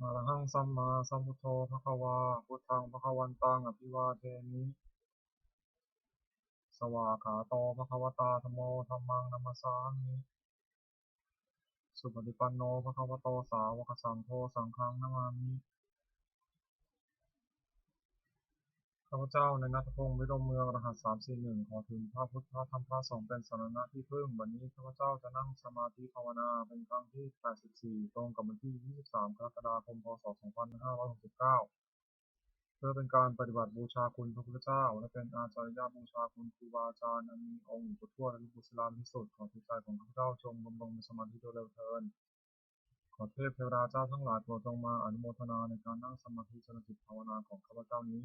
อะระหังสัมมาสัมพุทโธภควาพุทธังภควันตังอภิวาเทมิสวากขาโตภควตาธัมโมธัมมังนัมมสสามิสุปฏิปันโนภควโตสาวกสังโฆสังฆังนะมามิข้าพเจ้าในณัฐพงศ์วิรมเมืองรหัส341ขอถึงพระพุทธพระธรรมพระสงฆ์เป็นสรณะที่พึ่งวันนี้ข้าพเจ้าจะนั่งสมาธิภาวนาเป็นครั้งที่84ตรงกับวันที่23กรกฎาคมพ.ศ. 2569เพื่อเป็นการปฏิบัติบูชาคุณพระพุทธเจ้าและเป็นอาจาริยบูชาคุณครูบาอาจารย์อันมีองค์ประทั่วและบุษรามิสุทธิ์ขอจิตใจของข้าพเจ้าจงบำรุงในสมาธิโดยเร็วเทอญขอเทพเทวดาเจ้าทั้งหลายโปรดจงมาอนุโมทนาในการนั่งสมาธิเจริญจิตภาวนาของข้าพเจ้านี้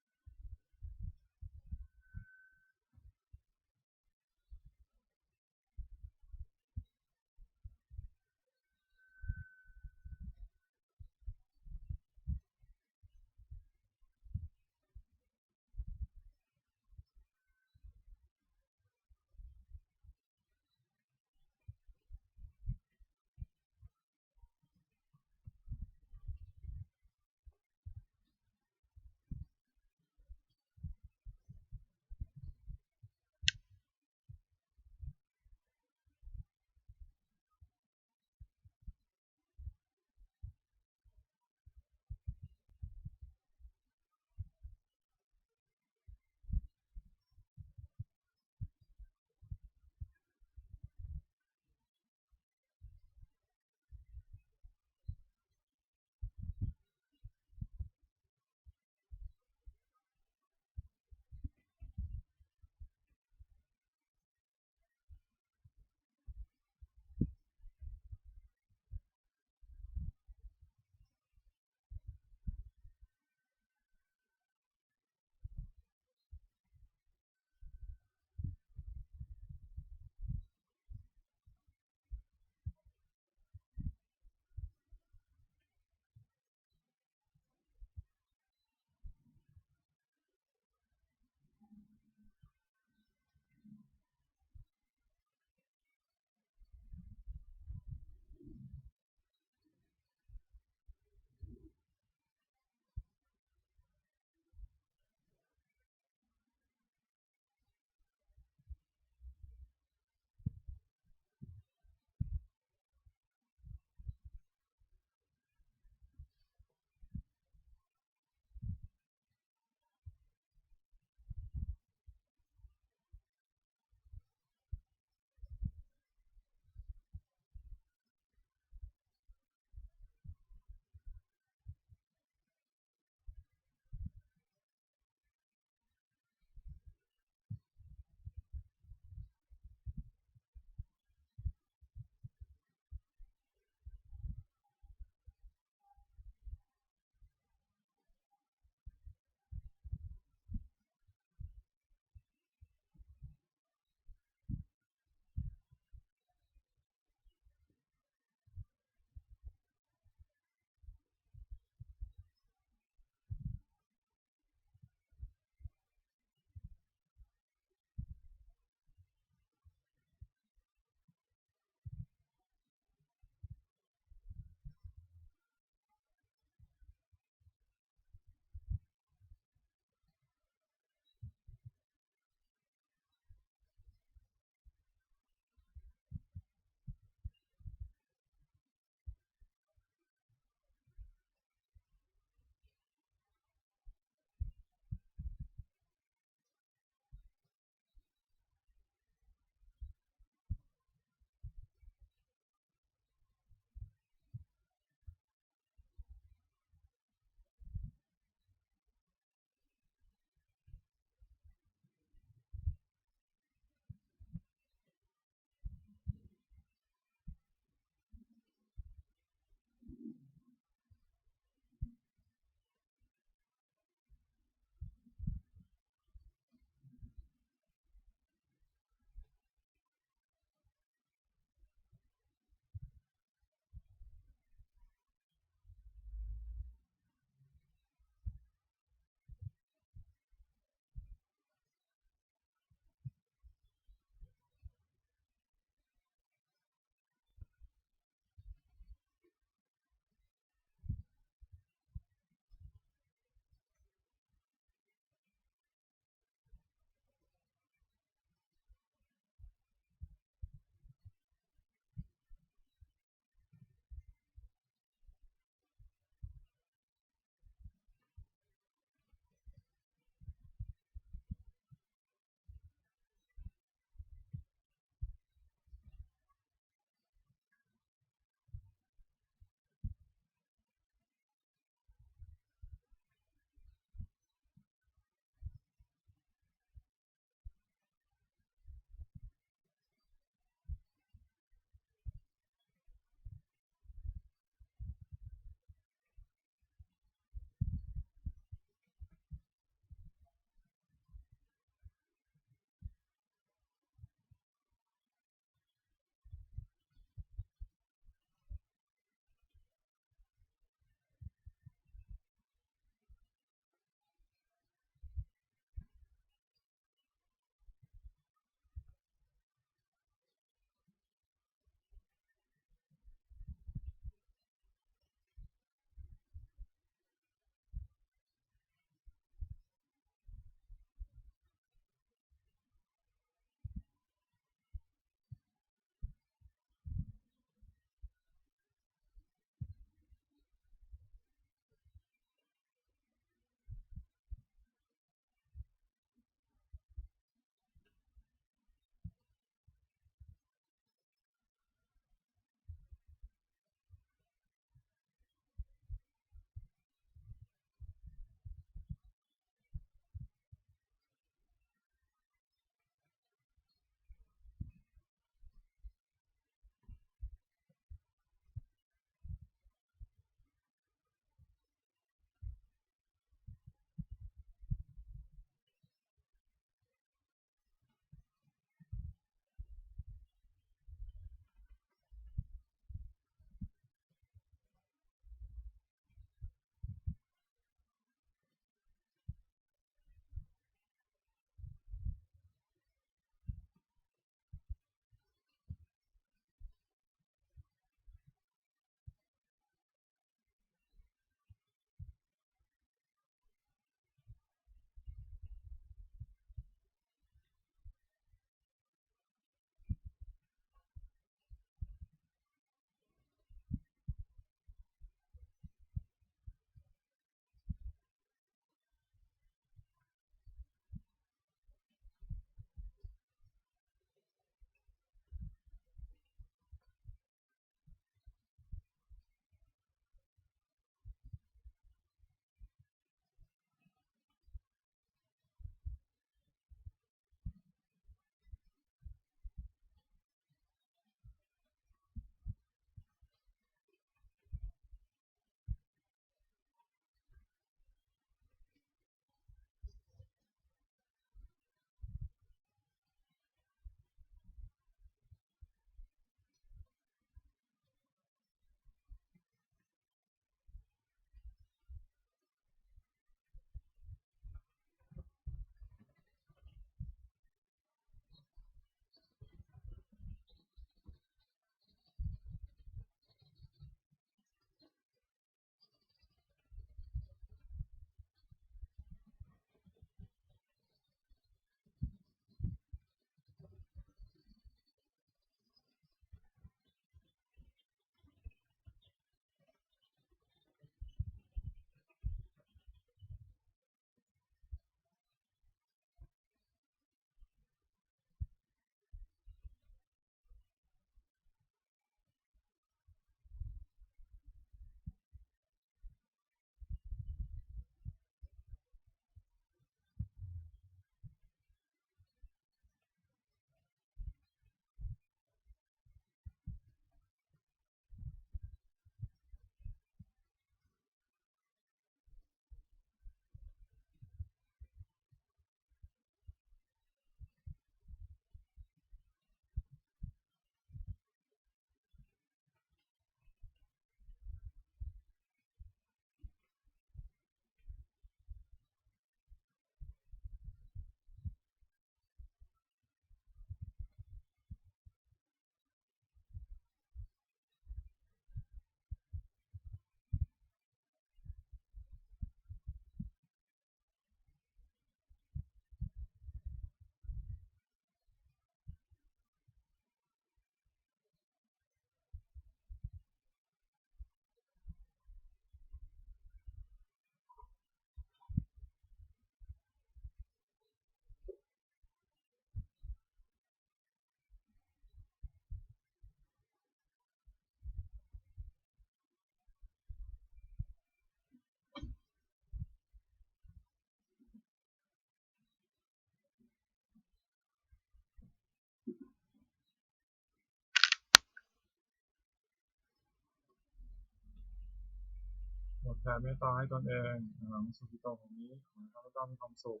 ผ่เมตตาให้ตนเองอหังสุขิโตโหมิขอให้ข้าพเจ้ามีความสุข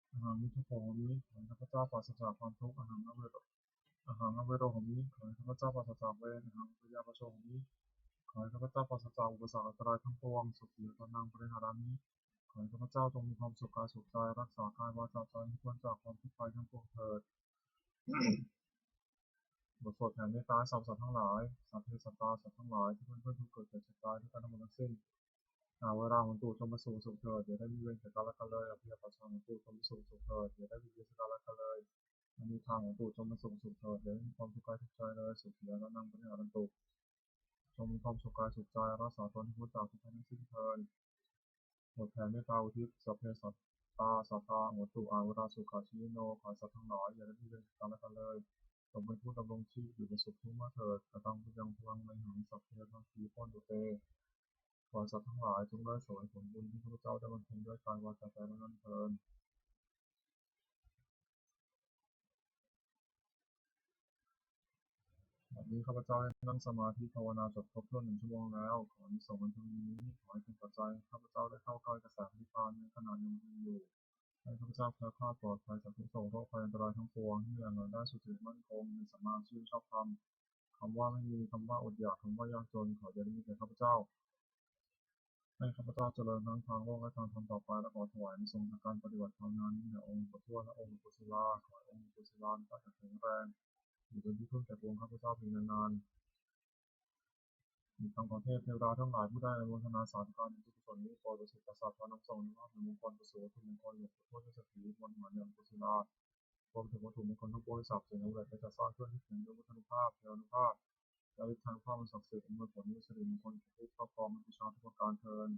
อหังมิทุกโขโหมิขอให้ข้าพเจ้าปราศจากความทุกข์อหังอเวโรโหมิขอให้ข้าพเจ้าปราศจากเวรอหังปยาปโชโหมิขอให้ข้าพเจ้าปราศจากอุปสรรคอันตรายทั้งปวงสุขีตนังปริหารามิขอให้ข้าพเจ้าจงมีความสุขกายสุขใจรักษากายวาจาใจให้พ้นจากความทุกข์ภัยทั้งปวงเถิด บทสวดแผ่เมตตาสรรพสัตว์ทั้งหลายสัพเพสัตตาสัตว์ทั้งหลายที่เพื่อนทุกเกิดเจ็บตายด้วยกันทั้งหมดทั้งสิ้นเวลาของตู่จงมาสู่สุขเถิดอย่าได้มีเวรแก่กันและกันเลยอภิยาประชาของตู่จงมาสู่สุขเถิดอย่าได้มีเวรแก่กันและกันเลยอันนี้ทางของตู่จงมาสู่สุขเถิดอย่าได้มีความทุกข์กายทุกใจเลยสุขเดียวและนั่งปฏิหารตุจงมีความสุขกายสุขใจรักษาตนให้พ้นจากทุกข์ทั้งสิ้นเถิดบทแผ่เมตตาอุทิศสัพเพสัตตาสัพพะโหตุอาวุราสุขาชีโนขอสัตว์ทั้งหลายอย่าได้มีเวรแก่กันและกันเลยจงเป็นผู้ดำรงชีพอยู่เป็นสุขทุกเมื่อเถิดกระตังพุยังพลังในหังสัพเพทังคีพ้นตุเตขอสัตว์ทั้งหลายจงได้เสวยผลบุญที่ข้าพเจ้าได้บำเพ็ญด้วยกายวาจาใจและนั้นเทินบัดนี้ข้าพเจ้าได้นั่งสมาธิภาวนาจบครบถ้วน1 ชั่วโมงแล้วขออานิสงส์อันพึงมีนี้ขอให้เป็นปัจจัยข้าพเจ้าได้เข้าใกล้กระแสนิพพานในขณะยังมีอยู่ให้ข้าพเจ้าแคล้วคลาดปลอดภัยจากทุกโศกโรคภัยอันตรายทั้งปวงที่อย่างน้อยได้สุจริตมั่นคงในสัมมาชีพชอบธรรมคำว่าไม่มีคำว่าอดอยากคำว่ายากจนขอจะได้มีแก่ข้าพเจ้าให้ข้าพเจ้าเจริญทั้งทางโลกและทางธรรมต่อไปและขอถวายในทรงจากการปฏิบัติธรรมนั้นแด่องค์พระทั่วและองค์กุศลาขอให้องค์กุศลาได้แข็งแรงอยู่เป็นที่พึ่งแก่ปวงข้าพเจ้าเพียงนานๆมีทั้งประเทศเทวดาทั้งหลายผู้ได้อนุโมทนาสาธุการในทุกกุศลนี้โปรดประสิทธิ์ประสาทพระนำส่งในลาภในมงคลประเสริฐทุกมงคลหลวงพ่อเจ้าสักขีมนต์หมายอย่างกุศลารวมถึงวัตถุมงคลทั้งปวงที่สับเสียงอะไรจะสร้างเพื่อที่ถึงด้วยวัฒนุภาพเทวานุภาพและฤทธิ์ทางความศักดิ์สิทธิ์อำนวยผลนิสริมงคลทุกครอบครองบูชาทุกประการเทิน